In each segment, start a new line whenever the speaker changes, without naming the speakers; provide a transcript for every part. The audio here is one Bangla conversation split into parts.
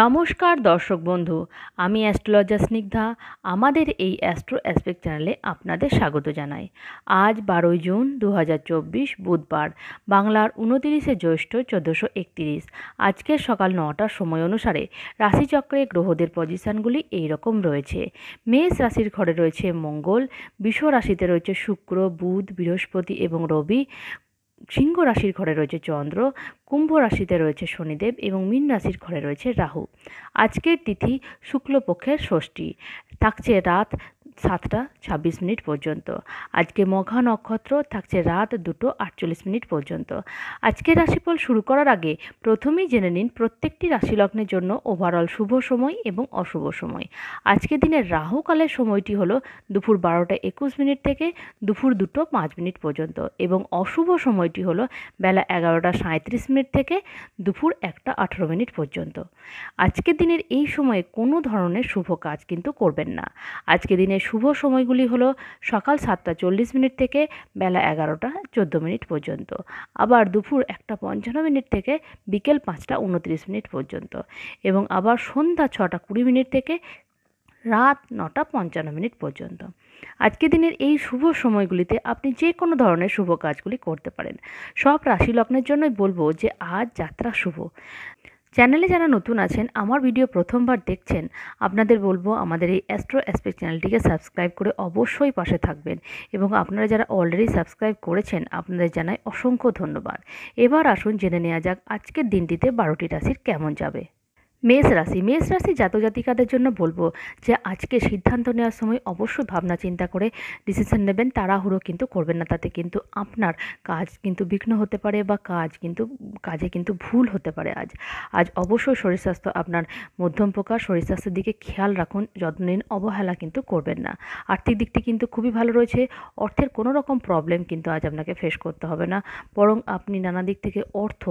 নমস্কার দর্শক বন্ধু, আমি অ্যাস্ট্রোলজার স্নিগ্ধা। আমাদের এই অ্যাস্ট্রো অ্যাসপেক্ট চ্যানেলে আপনাদের স্বাগত জানাই। আজ 12 জুন 2024 বুধবার, বাংলার 29শে জ্যৈষ্ঠ 1431। আজকের সকাল 9টার সময় অনুসারে রাশিচক্রে গ্রহদের পজিশনগুলি এইরকম রয়েছে। মেষ রাশির ঘরে রয়েছে মঙ্গল, বৃষ রাশিতে রয়েছে শুক্র, বুধ, বৃহস্পতি এবং রবি। সিংহ রাশির ঘরে রয়েছে চন্দ্র, কুম্ভ রাশিতে রয়েছে শনিদেব এবং মীন রাশির ঘরে রয়েছে রাহু। আজকের তিথি শুক্লপক্ষের ষষ্ঠী, থাকছে রাত 7টা 26 মিনিট পর্যন্ত। আজকে মঘা নক্ষত্র, থাকছে রাত 2টো 48 মিনিট পর্যন্ত। আজকের রাশিফল শুরু করার আগে প্রথমেই জেনে নিন প্রত্যেকটি রাশি লগ্নের জন্য ওভারঅল শুভ সময় এবং অশুভ সময়। আজকের দিনের রাহুকালের সময়টি হলো দুপুর 12টা 21 মিনিট থেকে দুপুর 2টো 5 মিনিট পর্যন্ত এবং অশুভ সময়টি হলো বেলা 11টা 37 মিনিট থেকে দুপুর 1টা 18 মিনিট পর্যন্ত। আজকের দিনের এই সময়ে কোনো ধরনের শুভ কাজ কিন্তু করবেন না। আজকের দিনের শুভ সময়গুলি হলো সকাল 7টা 40 মিনিট থেকে বেলা 11টা 14 মিনিট পর্যন্ত, আবার দুপুর 1টা 55 মিনিট থেকে বিকেল 5টা 29 মিনিট পর্যন্ত এবং আবার সন্ধ্যা 6টা 20 মিনিট থেকে রাত 9টা 55 মিনিট পর্যন্ত। আজকের দিনের এই শুভ সময়গুলিতে আপনি যে কোনো ধরনের শুভ কাজগুলি করতে পারেন। সব রাশি লগ্নের জন্যই বলবো যে আজ যাত্রা শুভ। চ্যানেলে যারা নতুন আছেন, আমার ভিডিও প্রথমবার দেখছেন, আপনাদের বলবো আমাদের এই অ্যাস্ট্রো অ্যাসপেক্ট চ্যানেলটিকে সাবস্ক্রাইব করে অবশ্যই পাশে থাকবেন এবং আপনারা যারা অলরেডি সাবস্ক্রাইব করেছেন আপনাদের জানাই অসংখ্য ধন্যবাদ। এবার আসুন জেনে নেওয়া যাক আজকের দিনটিতে 12টি রাশির কেমন যাবে। মেষ রাশি জাতক জাতিকাদের জন্য বলবো যে আজকে সিদ্ধান্ত নেওয়ার সময় অবশ্যই ভাবনা চিন্তা করে ডিসিশন নেবেন। তাড়াহুড়ো কিন্তু করবেন না, তাতে কিন্তু আপনার কাজ কিন্তু বিঘ্ন হতে পারে বা কাজে কিন্তু ভুল হতে পারে। আজ অবশ্যই শরীর স্বাস্থ্য আপনার মধ্যম প্রকার, শরীর স্বাস্থ্যের দিকে খেয়াল রাখুন, যত্ন নিন, অবহেলা কিন্তু করবেন না। আর্থিক দিকটি কিন্তু খুবই ভালো রয়েছে, অর্থের কোনো রকম প্রবলেম কিন্তু আজ আপনাকে ফেস করতে হবে না, বরং আপনি নানা দিক থেকে অর্থ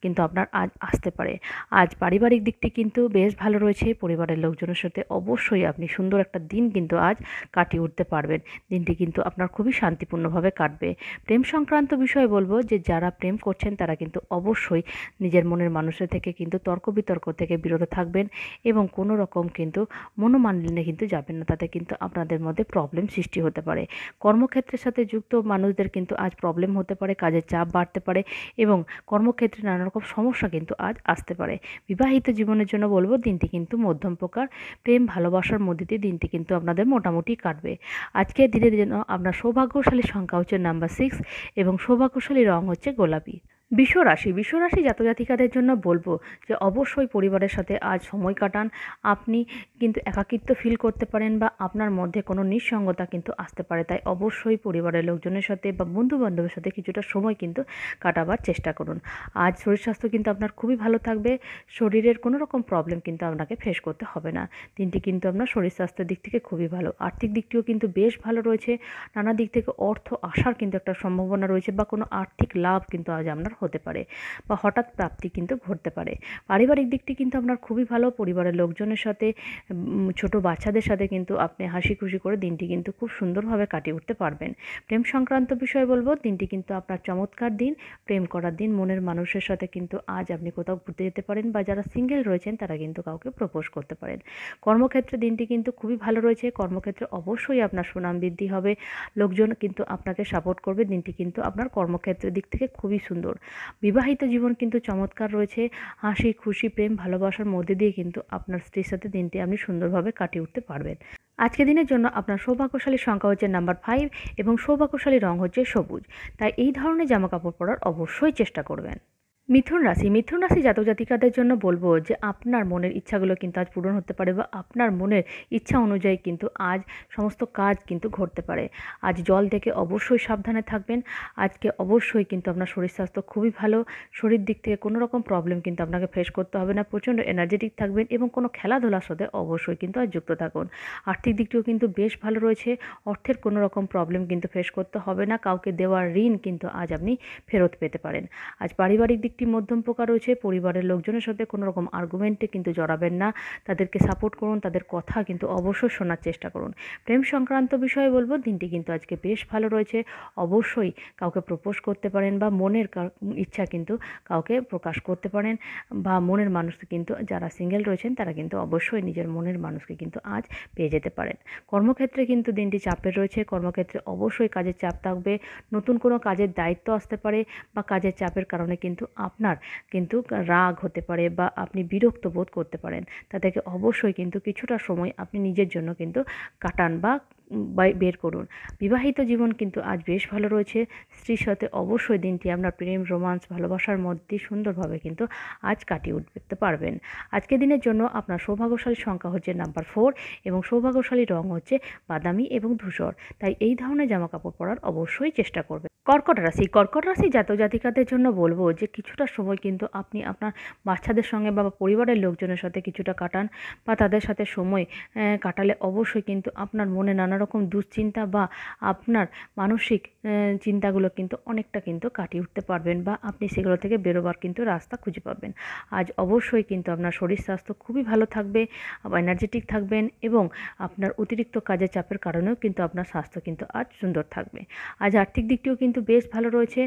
কিন্তু আপনার আজ আসতে পারে। আজ পারিবারিক দিকটি কিন্তু বেশ ভালো রয়েছে, পরিবারের লোকজনের সাথে অবশ্যই আপনি সুন্দর একটা দিন কিন্তু আজ কাটিয়ে উঠতে পারবেন। দিনটি কিন্তু আপনার খুবই শান্তিপূর্ণভাবে কাটবে। প্রেম সংক্রান্ত বিষয়ে বলবো যে যারা প্রেম করছেন তারা কিন্তু অবশ্যই নিজের মনের মানুষের থেকে কিন্তু তর্ক বিতর্ক থেকে বিরত থাকবেন এবং কোনো রকম কিন্তু মনোমালিন্যে কিন্তু যাবেন না, তাতে কিন্তু আপনাদের মধ্যে প্রবলেম সৃষ্টি হতে পারে। কর্মক্ষেত্রের সাথে যুক্ত মানুষদের কিন্তু আজ প্রবলেম হতে পারে, কাজের চাপ বাড়তে পারে এবং কর্মক্ষেত্রে নানা রকম সমস্যা কিন্তু আজ আসতে পারে। বিবাহিত জীবনের জন্য বলবো দিনটি কিন্তু মধ্যম প্রকার, প্রেম ভালোবাসার মধ্যে দিয়ে দিনটি কিন্তু আপনাদের মোটামুটি কাটবে। আজকের দিনের জন্য আপনার সৌভাগ্যশালী সংখ্যা হচ্ছে নাম্বার 6 এবং সৌভাগ্যশালী রং হচ্ছে গোলাপি। বিশ্বরাশি জাতক জাতিকাদের জন্য বলবো যে অবশ্যই পরিবারের সাথে আজ সময় কাটান। আপনি কিন্তু একাকিত্ব ফিল করতে পারেন বা আপনার মধ্যে কোনো নিঃসঙ্গতা কিন্তু আসতে পারে, তাই অবশ্যই পরিবারের লোকজনের সাথে বা বন্ধু বান্ধবের সাথে কিছুটা সময় কিন্তু কাটাবার চেষ্টা করুন। আজ শরীর স্বাস্থ্য কিন্তু আপনার খুবই ভালো থাকবে, শরীরের কোনো রকম প্রবলেম কিন্তু আপনাকে ফেস করতে হবে না। দিনটি কিন্তু আপনার শরীর স্বাস্থ্যের দিক থেকে খুবই ভালো, আর্থিক দিকটিও কিন্তু বেশ ভালো রয়েছে। নানা দিক থেকে অর্থ আসার কিন্তু একটা সম্ভাবনা রয়েছে বা কোনো আর্থিক লাভ কিন্তু আজ আপনার হতে পারে বা হঠাৎ প্রাপ্তি কিন্তু ঘটতে পারে। পারিবারিক দিকটি কিন্তু আপনার খুবই ভালো, পরিবারের লোকজনের সাথে ছোট বাচ্চাদের সাথে কিন্তু আপনি হাসি খুশি করে দিনটি কিন্তু খুব সুন্দরভাবে কাটিয়ে উঠতে পারবেন। প্রেম সংক্রান্ত বিষয়ে বলবো দিনটি কিন্তু আপনার চমৎকার দিন, প্রেম করার দিন। মনের মানুষের সাথে কিন্তু আজ আপনি কোথাও ঘুরতে যেতে পারেন বা যারা সিঙ্গেল রয়েছেন তারা কিন্তু কাউকে প্রপোজ করতে পারেন। কর্মক্ষেত্রে দিনটি কিন্তু খুবই ভালো রয়েছে, কর্মক্ষেত্রে অবশ্যই আপনার সুনাম বৃদ্ধি হবে, লোকজন কিন্তু আপনাকে সাপোর্ট করবে। দিনটি কিন্তু আপনার কর্মক্ষেত্রের দিক থেকে খুবই সুন্দর। বিবাহিত জীবন কিন্তু চমৎকার রয়েছে, হাসি খুশি প্রেম ভালোবাসার মধ্যে দিয়ে কিন্তু আপনার স্ত্রীর সাথে দিনটি আপনি সুন্দরভাবে কাটিয়ে উঠতে পারবেন। আজকের দিনের জন্য আপনার সৌভাগ্যশালী সংখ্যা হচ্ছে নাম্বার 5 এবং সৌভাগ্যশালী রং হচ্ছে সবুজ, তাই এই ধরনের জামাকাপড় পরার অবশ্যই চেষ্টা করবেন। মিথুন রাশি জাতক জাতিকাদের জন্য বলবো যে আপনার মনের ইচ্ছাগুলো কিন্তু আজ পূরণ হতে পারে বা আপনার মনের ইচ্ছা অনুযায়ী কিন্তু আজ সমস্ত কাজ কিন্তু ঘটতে পারে। আজ জল থেকে অবশ্যই সাবধানে থাকবেন। আজকে অবশ্যই কিন্তু আপনার শরীর স্বাস্থ্য খুবই ভালো, শরীর দিক থেকে কোনো রকম প্রবলেম কিন্তু আপনাকে ফেস করতে হবে না, প্রচণ্ড এনার্জেটিক থাকবেন এবং কোনো খেলাধুলার সাথে অবশ্যই কিন্তু আজ যুক্ত থাকুন। আর্থিক দিকটিও কিন্তু বেশ ভালো রয়েছে, অর্থের কোনো রকম প্রবলেম কিন্তু ফেস করতে হবে না, কাউকে দেওয়া ঋণ কিন্তু আজ আপনি ফেরত পেতে পারেন। আজ পারিবারিক দিক দিকটি মধ্যম প্রকার রয়েছে। পরিবারের লোকজনের সাথে কোনো রকম আর্গুমেন্টে কিন্তু জড়াবেন না, তাদেরকে সাপোর্ট করুন, তাদের কথা কিন্তু অবশ্যই শোনার চেষ্টা করুন। প্রেম সংক্রান্ত বিষয়ে বলবো, দিনটি কিন্তু আজকে বেশ ভালো রয়েছে। অবশ্যই কাউকে প্রপোজ করতে পারেন বা মনের ইচ্ছা কিন্তু কাউকে প্রকাশ করতে পারেন, বা মনের মানুষ কিন্তু যারা সিঙ্গেল রয়েছেন তারা কিন্তু অবশ্যই নিজের মনের মানুষকে কিন্তু আজ পেয়ে যেতে পারেন। কর্মক্ষেত্রে কিন্তু দিনটি চাপের রয়েছে। কর্মক্ষেত্রে অবশ্যই কাজের চাপ থাকবে, নতুন কোনো কাজের দায়িত্ব আসতে পারে, বা কাজের চাপের কারণে কিন্তু আপনার কিন্তু রাগ হতে পারে বা আপনি বিরক্ত বোধ করতে পারেন। তা থেকে অবশ্যই কিন্তু কিছুটা সময় আপনি নিজের জন্য কিন্তু কাটান বা বের করুন। বিবাহিত জীবন কিন্তু আজ বেশ ভালো রয়েছে। স্ত্রীর সাথে অবশ্যই দিনটি আপনার প্রেম, রোমান্স, ভালোবাসার মধ্যে সুন্দরভাবে কিন্তু আজ কাটিয়ে উঠতে পারবেন। আজকের দিনের জন্য আপনার সৌভাগ্যশালী সংখ্যা হচ্ছে নাম্বার 4 এবং সৌভাগ্যশালী রং হচ্ছে বাদামি এবং ধূসর। তাই এই ধরনের জামাকাপড় পরার অবশ্যই চেষ্টা করবেন। কর্কট রাশি জাতক জাতিকাদের জন্য বলবো যে কিছুটা সময় কিন্তু আপনি আপনার বাচ্চাদের সঙ্গে বা পরিবারের লোকজনের সাথে কিছুটা কাটান, বা তাদের সাথে সময় কাটালে অবশ্যই কিন্তু আপনার মনে নানা রকম দুশ্চিন্তা বা আপনার মানসিক চিন্তাগুলো কিন্তু অনেকটা কিন্তু কাটিয়ে উঠতে পারবেন, বা আপনি সেগুলো থেকে বেরোবার কিন্তু রাস্তা খুঁজে পাবেন। আজ অবশ্যই কিন্তু আপনার শরীর স্বাস্থ্য খুবই ভালো থাকবে, এনার্জেটিক থাকবেন, এবং আপনার অতিরিক্ত কাজের চাপের কারণেও কিন্তু আপনার স্বাস্থ্য কিন্তু আজ সুন্দর থাকবে। আজ আর্থিক দিকটিও কিন্তু বেশ ভালো রয়েছে।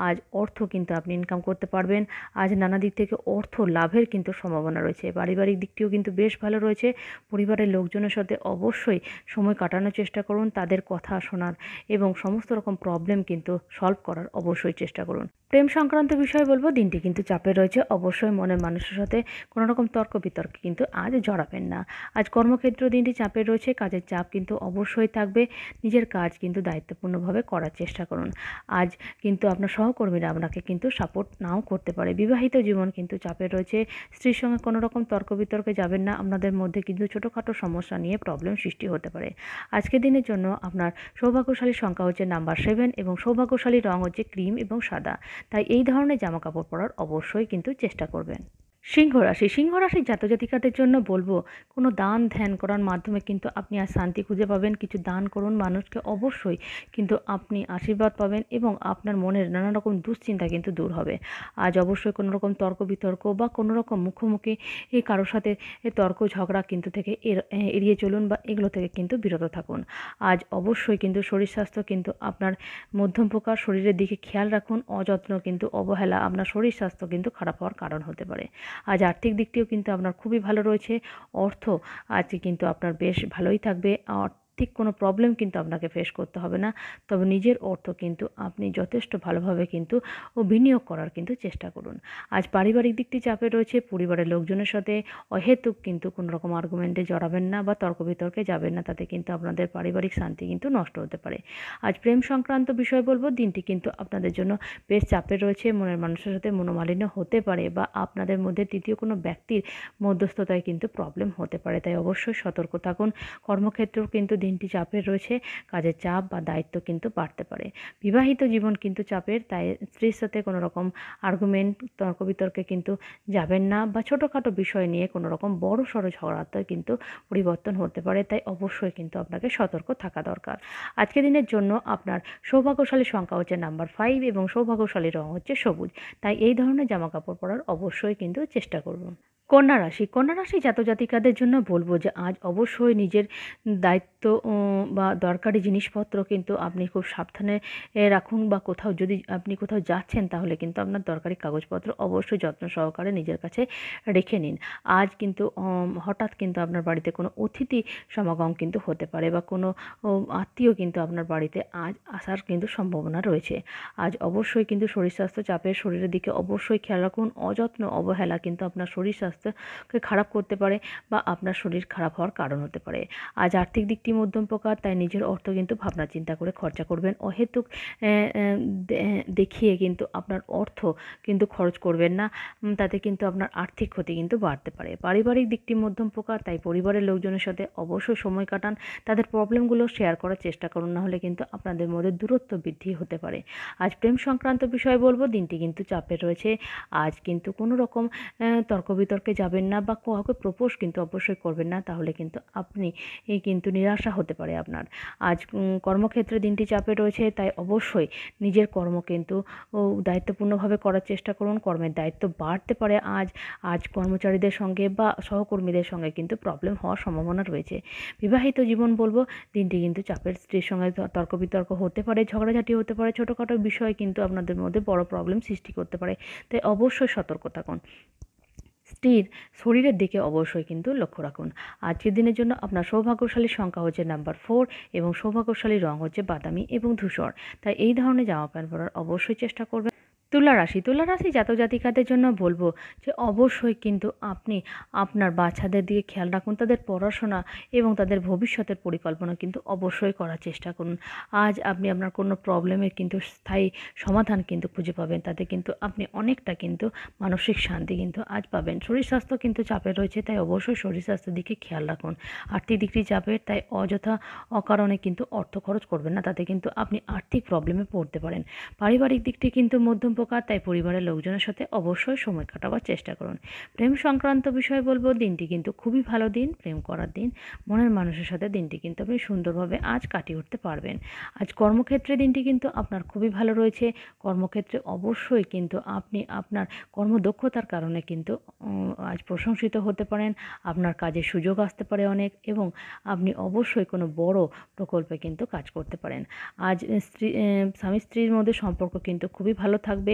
আজ অর্থ কিন্তু আপনি ইনকাম করতে পারবেন। আজ নানা দিক থেকে অর্থ লাভের কিন্তু সম্ভাবনা রয়েছে। পারিবারিক দিকটিও কিন্তু বেশ ভালো রয়েছে। পরিবারের লোকজনের সাথে অবশ্যই সময় কাটানোর চেষ্টা করুন, তাদের কথা শোনার এবং সমস্ত রকম প্রবলেম কিন্তু সলভ করার অবশ্যই চেষ্টা করুন। প্রেম সংক্রান্ত বিষয়ে বলবো, দিনটি কিন্তু চাপে রয়েছে। অবশ্যই মনের মানুষের সাথে কোনো রকম তর্ক বিতর্কে কিন্তু আজ জড়াবেন না। আজ কর্মক্ষেত্র দিনটি চাপে রয়েছে। কাজের চাপ কিন্তু অবশ্যই থাকবে। নিজের কাজ কিন্তু দায়িত্বপূর্ণভাবে করার চেষ্টা করুন। আজ কিন্তু আপনার সহকর্মীরা আপনাকে কিন্তু সাপোর্ট নাও করতে পারে। বিবাহিত জীবন কিন্তু চাপে রয়েছে। স্ত্রীর সঙ্গে কোনো রকম তর্ক বিতর্কে যাবেন না। আপনাদের মধ্যে কিন্তু ছোটোখাটো সমস্যা নিয়ে প্রবলেম সৃষ্টি হতে পারে। আজকের দিনের জন্য আপনার সৌভাগ্যশালী সংখ্যা হচ্ছে নাম্বার 7 এবং সৌভাগ্যশালী রং হচ্ছে ক্রিম এবং সাদা। তাই এই ধরনের জামাকাপড় পরার অবশ্যই কিন্তু চেষ্টা করবেন। সিংহ রাশির জাতজাতিকাদের জন্য বলবো, কোনো দান ধ্যান করার মাধ্যমে কিন্তু আপনি আজ শান্তি খুঁজে পাবেন। কিছু দান করুন মানুষকে, অবশ্যই কিন্তু আপনি আশীর্বাদ পাবেন এবং আপনার মনের নানা রকম দুশ্চিন্তা কিন্তু দূর হবে। আজ অবশ্যই কোনো রকম তর্ক বিতর্ক বা কোনো রকম মুখোমুখি কারোর সাথে তর্ক ঝগড়া কিন্তু থেকে এড়িয়ে চলুন, বা এগুলো থেকে কিন্তু বিরত থাকুন। আজ অবশ্যই কিন্তু শরীর স্বাস্থ্য কিন্তু আপনার মধ্যম প্রকার। শরীরের দিকে খেয়াল রাখুন। অযত্ন কিন্তু অবহেলা আপনার শরীর স্বাস্থ্য কিন্তু খারাপ হওয়ার কারণ হতে পারে। আজ আর্থিক দিকটিও কিন্তু আপনার খুবই ভালো রয়েছে। অর্থ আজকে কিন্তু আপনার বেশ ভালোই থাকবে। আর্থিক কোনো প্রবলেম কিন্তু আপনাকে ফেস করতে হবে না। তবে নিজের অর্থ কিন্তু আপনি যথেষ্ট ভালোভাবে কিন্তু বিনিয়োগ করার কিন্তু চেষ্টা করুন। আজ পারিবারিক দিকটি চাপে রয়েছে। পরিবারের লোকজনের সাথে অহেতুক কিন্তু কোনো রকম আর্গুমেন্টে জড়াবেন না বা তর্ক বিতর্কে যাবেন না। তাতে কিন্তু আপনাদের পারিবারিক শান্তি কিন্তু নষ্ট হতে পারে। আজ প্রেম সংক্রান্ত বিষয় বলবো, দিনটি কিন্তু আপনাদের জন্য বেশ চাপের রয়েছে। মনের মানুষের সাথে মনোমালিন্য হতে পারে, বা আপনাদের মধ্যে তৃতীয় কোনো ব্যক্তির মধ্যস্থতায় কিন্তু প্রবলেম হতে পারে। তাই অবশ্যই সতর্ক থাকুন। কর্মক্ষেত্রেও কিন্তু দিনটি চাপের রয়েছে। কাজের চাপ বা দায়িত্ব কিন্তু বাড়তে পারে। বিবাহিত জীবন কিন্তু চাপের। তাই স্ত্রীর সাথে কোনো রকম আর্গুমেন্ট, তর্ক বিতর্কে কিন্তু যাবেন না, বা ছোটোখাটো বিষয় নিয়ে কোনো রকম বড় সড়ো ঝগড়াতে কিন্তু পরিবর্তন হতে পারে। তাই অবশ্যই কিন্তু আপনাকে সতর্ক থাকা দরকার। আজকের দিনের জন্য আপনার সৌভাগ্যশালী সংখ্যা হচ্ছে নাম্বার 5 এবং সৌভাগ্যশালী রং হচ্ছে সবুজ। তাই এই ধরনের জামাকাপড় পরার অবশ্যই কিন্তু চেষ্টা করুন। কন্যা রাশি জাতজাতিকাদের জন্য বলবো যে আজ অবশ্যই নিজের দায়িত্ব বা দরকারি জিনিসপত্র কিন্তু আপনি খুব সাবধানে রাখুন, বা যদি আপনি কোথাও যাচ্ছেন তাহলে কিন্তু আপনার দরকারি কাগজপত্র অবশ্যই যত্ন সহকারে নিজের কাছে রেখে নিন। আজ কিন্তু হঠাৎ কিন্তু আপনার বাড়িতে কোনো অতিথি সমাগম কিন্তু হতে পারে, বা কোনো আত্মীয় কিন্তু আপনার বাড়িতে আজ আসার কিন্তু সম্ভাবনা রয়েছে। আজ অবশ্যই কিন্তু শরীর স্বাস্থ্য চাপের। শরীরের দিকে অবশ্যই খেয়াল রাখুন। অযত্ন অবহেলা কিন্তু আপনার শরীর স্বাস্থ্যকে খারাপ করতে পারে, বা আপনার শরীর খারাপ হওয়ার কারণ হতে পারে। আজ আর্থিক দিকটি মধ্যম প্রকার। তাই নিজের অর্থ কিন্তু ভাবনা চিন্তা করে খরচা করবেন। অহেতুক দেখিয়ে কিন্তু আপনার অর্থ কিন্তু খরচ করবেন না। তাতে কিন্তু আপনার আর্থিক ক্ষতি কিন্তু বাড়তে পারে। পারিবারিক দিকটি মধ্যম প্রকার। তাই পরিবারের লোকজনের সাথে অবশ্যই সময় কাটান। তাদের প্রবলেমগুলো শেয়ার করার চেষ্টা করুন, নাহলে কিন্তু আপনাদের মধ্যে দূরত্ব বৃদ্ধি হতে পারে। আজ প্রেম সংক্রান্ত বিষয়ে বলবো, দিনটি কিন্তু চাপের রয়েছে। আজ কিন্তু কোনো রকম তর্ক বিতর্কে তর্কে যাবেন না বা কাউকে প্রপোজ কিন্তু অবশ্যই করবেন না, তাহলে কিন্তু আপনি কিন্তু নিরাশা হতে পারে আপনার। আজ কর্মক্ষেত্রে দিনটি চাপে রয়েছে, তাই অবশ্যই নিজের কর্ম কিন্তু দায়িত্বপূর্ণভাবে করার চেষ্টা করুন। কর্মের দায়িত্ব বাড়তে পারে আজ কর্মচারীদের সঙ্গে বা সহকর্মীদের সঙ্গে কিন্তু প্রবলেম হওয়ার সম্ভাবনা রয়েছে। বিবাহিত জীবন বলবো, দিনটি কিন্তু চাপের, স্ত্রীর সঙ্গে তর্ক বিতর্ক হতে পারে, ঝগড়াঝাটি হতে পারে, ছোটোখাটো বিষয় কিন্তু আপনাদের মধ্যে বড় প্রবলেম সৃষ্টি করতে পারে, তাই অবশ্যই সতর্ক থাকুন। স্ত্রীর শরীরের দিকে অবশ্যই কিন্তু লক্ষ্য রাখুন। আজকের দিনের জন্য আপনার সৌভাগ্যশালী সংখ্যা হচ্ছে নাম্বার 4 এবং সৌভাগ্যশালী রং হচ্ছে বাদামি এবং ধূসর, তাই এই ধরনের জামা প্যান্ট পরার অবশ্যই চেষ্টা করবেন। তুলা রাশি জাতক জাতিকাদের জন্য বলবো যে অবশ্যই কিন্তু আপনি আপনার বাচ্চাদের দিকে খেয়াল রাখুন, তাদের পড়াশোনা এবং তাদের ভবিষ্যতের পরিকল্পনা কিন্তু অবশ্যই করার চেষ্টা করুন। আজ আপনি আপনার কোনো প্রবলেমের কিন্তু স্থায়ী সমাধান কিন্তু খুঁজে পাবেন, তাতে কিন্তু আপনি অনেকটা কিন্তু মানসিক শান্তি কিন্তু আজ পাবেন। শরীর স্বাস্থ্য কিন্তু চাপে রয়েছে, তাই অবশ্যই শরীর স্বাস্থ্যের দিকে খেয়াল রাখুন। আর্থিক দিকটি চাপের, তাই অযথা অকারণে কিন্তু অর্থ খরচ করবেন না, তাতে কিন্তু আপনি আর্থিক প্রবলেমে পড়তে পারেন। পারিবারিক দিকটি কিন্তু মধ্যম প্রকার, তাই পরিবারের লোকজনের সাথে অবশ্যই সময় কাটাবার চেষ্টা করুন। প্রেম সংক্রান্ত বিষয় বলবো, দিনটি কিন্তু খুবই ভালো দিন, প্রেম করার দিন। মনের মানুষের সাথে দিনটি কিন্তু আপনি সুন্দরভাবে আজ কাটিয়ে উঠতে পারবেন। আজ কর্মক্ষেত্রে দিনটি কিন্তু আপনার খুবই ভালো রয়েছে। কর্মক্ষেত্রে অবশ্যই কিন্তু আপনি আপনার কর্মদক্ষতার কারণে কিন্তু আজ প্রশংসিত হতে পারেন। আপনার কাজের সুযোগ আসতে পারে অনেক, এবং আপনি অবশ্যই কোনো বড় প্রকল্পে কিন্তু কাজ করতে পারেন। আজ স্বামী স্ত্রীর মধ্যে সম্পর্ক কিন্তু খুবই ভালো থাকবে।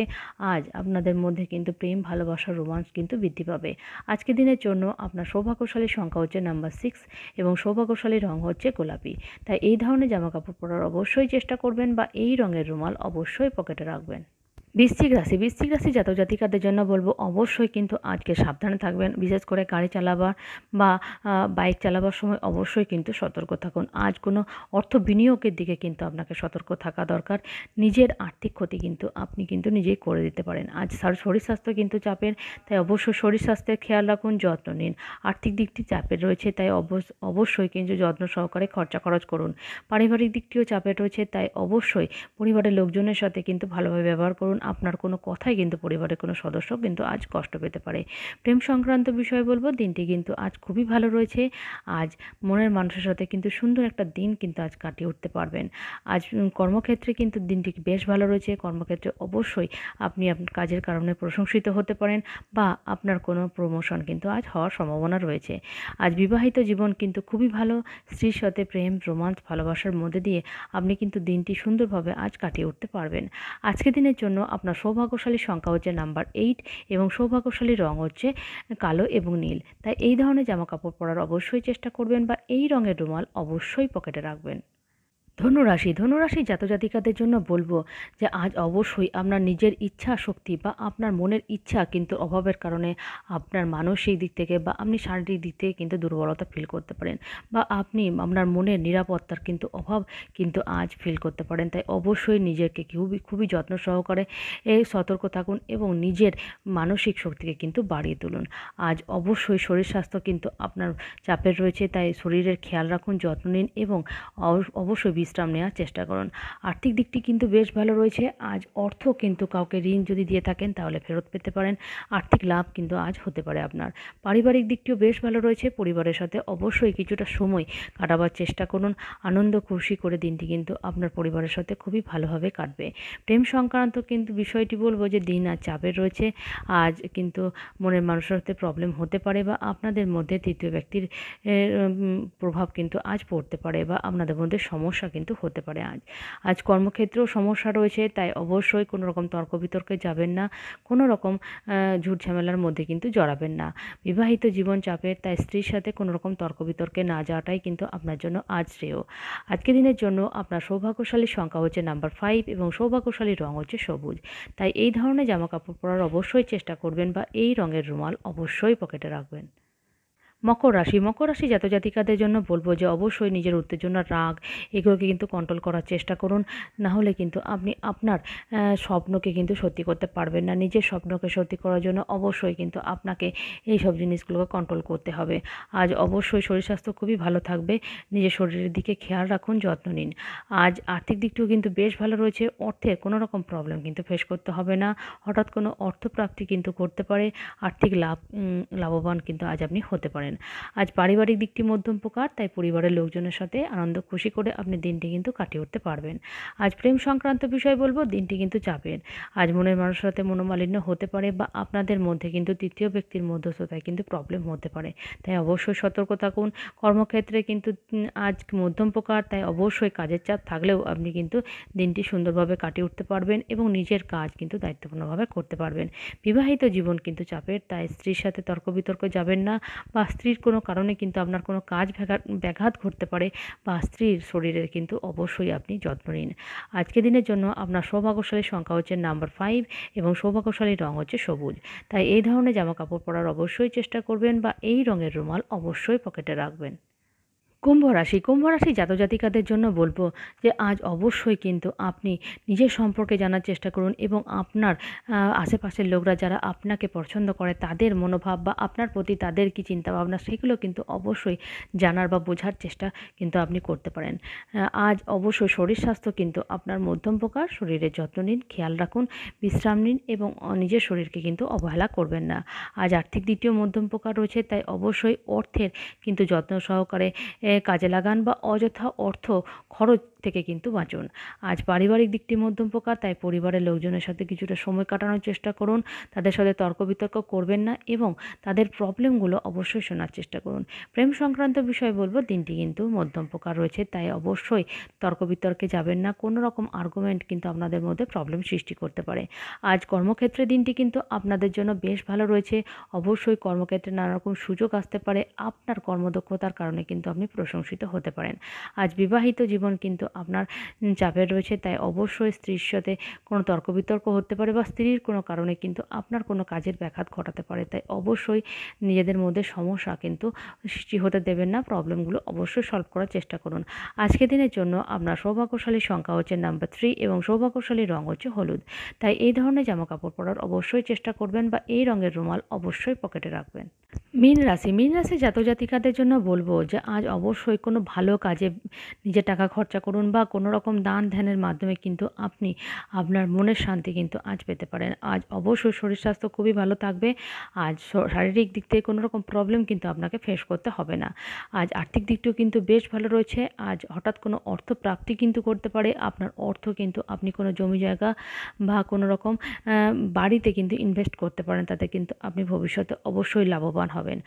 আজ আপনাদের মধ্যে কিন্তু প্রেম, ভালোবাসা, রোমান্স কিন্তু বৃদ্ধি পাবে। আজকের দিনের জন্য আপনার সৌভাগ্যশালী সংখ্যা হচ্ছে নাম্বার 6 এবং সৌভাগ্যশালী রং হচ্ছে গোলাপি, তাই এই ধরনের জামাকাপড় পরার অবশ্যই চেষ্টা করবেন বা এই রঙের রুমাল অবশ্যই পকেটে রাখবেন। বৃশ্চিক রাশি জাতক জাতিকাদের জন্য বলবো অবশ্যই কিন্তু আজকে সাবধানে থাকবেন, বিশেষ করে গাড়ি চালাবার বা বাইক চালাবার সময় অবশ্যই কিন্তু সতর্ক থাকুন। আজ কোনো অর্থ বিনিয়োগের দিকে কিন্তু আপনাকে সতর্ক থাকা দরকার। নিজের আর্থিক ক্ষতি কিন্তু আপনি কিন্তু নিজেই করে দিতে পারেন। আজ শরীর স্বাস্থ্য কিন্তু চাপের, তাই অবশ্যই শরীর স্বাস্থ্যের খেয়াল রাখুন, যত্ন নিন। আর্থিক দিকটি চাপের রয়েছে, তাই অবশ্যই কিন্তু যত্ন সহকারে খরচ করুন। পারিবারিক দিকটিও চাপের রয়েছে, তাই অবশ্যই পরিবারের লোকজনের সাথে কিন্তু ভালোভাবে ব্যবহার করুন। আপনার কোনো কথাই কিন্তু পরিবারের কোনো সদস্য কিন্তু আজ কষ্ট পেতে পারে। প্রেম সংক্রান্ত বিষয় বলবো, দিনটি কিন্তু আজ খুবই ভালো রয়েছে। আজ মনের মানুষের সাথে কিন্তু সুন্দর একটা দিন কিন্তু আজ কাটিয়ে উঠতে পারবেন। আজ কর্মক্ষেত্রে কিন্তু দিনটি বেশ ভালো রয়েছে। কর্মক্ষেত্রে অবশ্যই আপনি আপনার কাজের কারণে প্রশংসিত হতে পারেন বা আপনার কোনো প্রমোশন কিন্তু আজ হওয়ার সম্ভাবনা রয়েছে। আজ বিবাহিত জীবন কিন্তু খুবই ভালো। স্ত্রীর সাথে প্রেম, রোমান্স, ভালোবাসার মধ্যে দিয়ে আপনি কিন্তু দিনটি সুন্দরভাবে আজ কাটিয়ে উঠতে পারবেন। আজকের দিনের জন্য আপনার সৌভাগ্যশালী সংখ্যা হচ্ছে নাম্বার 8 এবং সৌভাগ্যশালী রং হচ্ছে কালো এবং নীল, তাই এই ধরনের জামাকাপড় পরার অবশ্যই চেষ্টা করবেন বা এই রঙের রুমাল অবশ্যই পকেটে রাখবেন। ধনুরাশি জাতক জাতিকাদের জন্য বলবো যে আজ অবশ্যই আপনার নিজের ইচ্ছা শক্তি বা আপনার মনের ইচ্ছা কিন্তু অভাবের কারণে আপনার মানসিক দিক থেকে বা আপনি শারীরিক দিক থেকে কিন্তু দুর্বলতা ফিল করতে পারেন, বা আপনি আপনার মনের নিরাপত্তার কিন্তু অভাব কিন্তু আজ ফিল করতে পারেন। তাই অবশ্যই নিজেকে খুবই যত্ন সহকারে সতর্ক থাকুন এবং নিজের মানসিক শক্তিকে কিন্তু বাড়িয়ে তুলুন। আজ অবশ্যই শরীর স্বাস্থ্য কিন্তু আপনার চাপের রয়েছে, তাই শরীরের খেয়াল রাখুন, যত্ন নিন এবং অবশ্যই বিশ্রাম নেওয়ার চেষ্টা করুন। আর্থিক দিকটি কিন্তু বেশ ভালো রয়েছে। আজ অর্থ কিন্তু কাউকে ঋণ যদি দিয়ে থাকেন তাহলে ফেরত পেতে পারেন। আর্থিক লাভ কিন্তু আজ হতে পারে আপনার। পারিবারিক দিকটিও বেশ ভালো রয়েছে। পরিবারের সাথে অবশ্যই কিছুটা সময় কাটাবার চেষ্টা করুন। আনন্দ খুশি করে দিনটি কিন্তু আপনার পরিবারের সাথে খুবই ভালোভাবে কাটবে। প্রেম সংক্রান্ত কিন্তু বিষয়টি বলবো যে দিন আজ চাপের রয়েছে। আজ কিন্তু মনের মানুষের সাথে প্রবলেম হতে পারে বা আপনাদের মধ্যে তৃতীয় ব্যক্তির প্রভাব কিন্তু আজ পড়তে পারে বা আপনাদের মধ্যে সমস্যা কিন্তু হতে পারে। আজ কর্মক্ষেত্রেও সমস্যা রয়েছে, তাই অবশ্যই কোনো রকম তর্ক বিতর্কে যাবেন না, কোনো রকম ঝুট ঝামেলার মধ্যে কিন্তু জড়াবেন না। বিবাহিত জীবন চাপের, তাই স্ত্রীর সাথে কোনো রকম তর্ক বিতর্কে না যাওয়াটাই কিন্তু আপনার জন্য আজ শ্রেয়। আজকের দিনের জন্য আপনার সৌভাগ্যশালী সংখ্যা হচ্ছে নাম্বার 5 এবং সৌভাগ্যশালী রং হচ্ছে সবুজ, তাই এই ধরনের জামাকাপড় পরার অবশ্যই চেষ্টা করবেন বা এই রঙের রুমাল অবশ্যই পকেটে রাখবেন। মকর রাশি জাতজাতিকাদের জন্য বলবো যে অবশ্যই নিজের উত্তেজনা, রাগ এগুলোকে কিন্তু কন্ট্রোল করার চেষ্টা করুন। না হলে কিন্তু আপনি আপনার স্বপ্নকে কিন্তু সত্যি করতে পারবেন না। নিজের স্বপ্নকে সত্যি করার জন্য অবশ্যই কিন্তু আপনাকে এই সব জিনিসগুলোকে কন্ট্রোল করতে হবে। আজ অবশ্যই শরীর স্বাস্থ্য খুবই ভালো থাকবে। নিজের শরীরের দিকে খেয়াল রাখুন, যত্ন নিন। আজ আর্থিক দিকটিও কিন্তু বেশ ভালো রয়েছে। অর্থের কোনো রকম প্রবলেম কিন্তু ফেস করতে হবে না। হঠাৎ কোনো অর্থপ্রাপ্তি কিন্তু করতে পারে। আর্থিক লাভবান কিন্তু আজ আপনি হতে পারেন। আজ পারিবারিক দিকটি মধ্যম প্রকার, তাই পরিবারের লোকজনের সাথে আনন্দ খুশি করে আপনি দিনটি কিন্তু কাটিয়ে উঠতে পারবেন। আজ প্রেম সংক্রান্ত বিষয় বলবো, দিনটি কিন্তু চাপের। আজ মনের মানুষের সাথে মনোমালিন্য হতে পারে বা আপনাদের মধ্যে কিন্তু তৃতীয় ব্যক্তির মধ্যস্থতায় কিন্তু প্রবলেম হতে পারে, তাই অবশ্যই সতর্ক থাকুন। কর্মক্ষেত্রে কিন্তু আজ মধ্যম প্রকার, তাই অবশ্যই কাজের চাপ থাকলেও আপনি কিন্তু দিনটি সুন্দরভাবে কাটিয়ে উঠতে পারবেন এবং নিজের কাজ কিন্তু দায়িত্বপূর্ণভাবে করতে পারবেন। বিবাহিত জীবন কিন্তু চাপের, তাই স্ত্রীর সাথে তর্ক বিতর্কে যাবেন না বা স্ত্রীর কোনো কারণে কিন্তু আপনার কোনো কাজ ব্যাঘাত ঘটতে পারে বা স্ত্রীর শরীরের কিন্তু অবশ্যই আপনি যত্ন নিন। আজকের দিনের জন্য আপনার সৌভাগ্যশালী সংখ্যা হচ্ছে নাম্বার 5 এবং সৌভাগ্যশালী রং হচ্ছে সবুজ। তাই এই ধরনের জামা কাপড় পরার অবশ্যই চেষ্টা করবেন বা এই রঙের রুমাল অবশ্যই পকেটে রাখবেন। কুম্ভ রাশি জাতজাতিকাদের জন্য বলবো যে আজ অবশ্যই কিন্তু আপনি নিজের সম্পর্কে জানার চেষ্টা করুন এবং আপনার আশেপাশের লোকরা যারা আপনাকে পছন্দ করে তাদের মনোভাব বা আপনার প্রতি তাদের কী চিন্তাভাবনা সেগুলো কিন্তু অবশ্যই জানার বা বোঝার চেষ্টা কিন্তু আপনি করতে পারেন। আজ অবশ্যই শরীর স্বাস্থ্য কিন্তু আপনার মধ্যম প্রকার। শরীরের যত্ন নিন, খেয়াল রাখুন, বিশ্রাম নিন এবং নিজের শরীরকে কিন্তু অবহেলা করবেন না। আজ আর্থিক দিকটিও মধ্যম প্রকার রয়েছে, তাই অবশ্যই অর্থের কিন্তু যত্ন সহকারে কাজে লাগান বা অযথা অর্থ খরচ থেকে কিন্তু বাঁচুন। আজ পারিবারিক দিকটি মধ্যম প্রকার, তাই পরিবারের লোকজনের সাথে কিছুটা সময় কাটানোর চেষ্টা করুন। তাদের সাথে তর্ক বিতর্ক করবেন না এবং তাদের প্রবলেমগুলো অবশ্যই শোনার চেষ্টা করুন। প্রেম সংক্রান্ত বিষয় বলবো, দিনটি কিন্তু মধ্যম প্রকার রয়েছে, তাই অবশ্যই তর্ক বিতর্কে যাবেন না। কোনো রকম আর্গুমেন্ট কিন্তু আপনাদের মধ্যে প্রবলেম সৃষ্টি করতে পারে। আজ কর্মক্ষেত্রে দিনটি কিন্তু আপনাদের জন্য বেশ ভালো রয়েছে। অবশ্যই কর্মক্ষেত্রে নানা রকম সুযোগ আসতে পারে। আপনার কর্মদক্ষতার কারণে কিন্তু আপনি প্রশংসিত হতে পারেন। আজ বিবাহিত জীবন কিন্তু আপনার চাপের রয়েছে, তাই অবশ্যই স্ত্রীর সাথে কোনো তর্ক বিতর্ক হতে পারে বা স্ত্রীর কোনো কারণে কিন্তু আপনার কোনো কাজের ব্যাঘাত ঘটাতে পারে, তাই অবশ্যই নিজেদের মধ্যে সমস্যা কিন্তু সৃষ্টি হতে দেবেন না। প্রবলেমগুলো অবশ্যই সলভ করার চেষ্টা করুন। আজকের দিনের জন্য আপনার সৌভাগ্যশালী সংখ্যা হচ্ছে নাম্বার 3 এবং সৌভাগ্যশালী রং হচ্ছে হলুদ। তাই এই ধরনের জামা কাপড় পরার অবশ্যই চেষ্টা করবেন বা এই রঙের রুমাল অবশ্যই পকেটে রাখবেন। মীন রাশি জাতজাতিকাদের জন্য বলবো যে আজ অবশ্যই কোনো ভালো কাজে নিজের টাকা খরচা করুন বা কোনো রকম দান ধ্যানের মাধ্যমে কিন্তু আপনি আপনার মনের শান্তি কিন্তু আজ পেতে পারেন। আজ অবশ্যই শরীর স্বাস্থ্য খুবই ভালো থাকবে। আজ শারীরিক দিক থেকে কোনো রকম প্রবলেম কিন্তু আপনাকে ফেস করতে হবে না। আজ আর্থিক দিকটিও কিন্তু বেশ ভালো রয়েছে। আজ হঠাৎ কোনো অর্থ প্রাপ্তি কিন্তু করতে পারে। আপনার অর্থ কিন্তু আপনি কোনো জমি জায়গা বা কোনো রকম বাড়িতে কিন্তু ইনভেস্ট করতে পারেন, তাতে কিন্তু আপনি ভবিষ্যতে অবশ্যই লাভবান হবেন।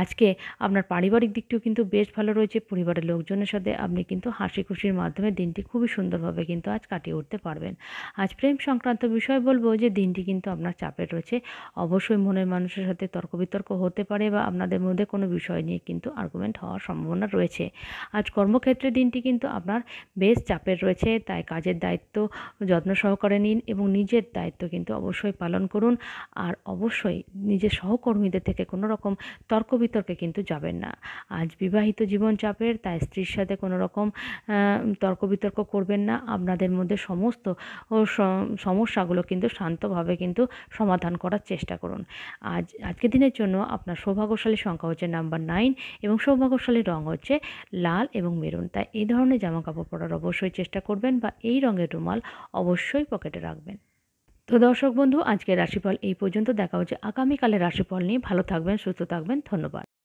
আজকে আপনার পারিবারিক দিকটিও কিন্তু বেশ ভালো রয়েছে। পরিবারের লোকজনের সাথে আপনি কিন্তু হাসি খুশির মাধ্যমে দিনটি খুবই সুন্দরভাবে কিন্তু আজ কাটিয়ে উঠতে পারবেন। আজ প্রেম সংক্রান্ত বিষয় বলবো যে দিনটি কিন্তু আপনার চাপের রয়েছে। অবশ্যই মনের মানুষের সাথে তর্ক বিতর্ক হতে পারে বা আপনাদের মধ্যে কোনো বিষয় নিয়ে কিন্তু আর্গুমেন্ট হওয়ার সম্ভাবনা রয়েছে। আজ কর্মক্ষেত্রে দিনটি কিন্তু আপনার বেশ চাপের রয়েছে, তাই কাজের দায়িত্ব যত্ন সহকারে নিন এবং নিজের দায়িত্ব কিন্তু অবশ্যই পালন করুন। আর অবশ্যই নিজের সহকর্মীদের থেকে কোনো রকম তর্ক বিতর্কে কিন্তু যাবেন না। আজ বিবাহিত জীবন চাপের, তাই স্ত্রীর সাথে কোনো রকম তর্ক বিতর্ক করবেন না। আপনাদের মধ্যে সমস্ত সমস্যাগুলো কিন্তু শান্তভাবে কিন্তু সমাধান করার চেষ্টা করুন। আজকের দিনের জন্য আপনার সৌভাগ্যশালী সংখ্যা হচ্ছে নাম্বার 9 এবং সৌভাগ্যশালী রং হচ্ছে লাল এবং মেরুন। তাই এই ধরনের জামা কাপড় পরার অবশ্যই চেষ্টা করবেন বা এই রঙের রুমাল অবশ্যই পকেটে রাখবেন। তো দর্শক বন্ধু, আজকের রাশিফল এই পর্যন্ত। দেখা হচ্ছে আগামীকালের রাশিফল নিয়ে। ভালো থাকবেন, সুস্থ থাকবেন। ধন্যবাদ।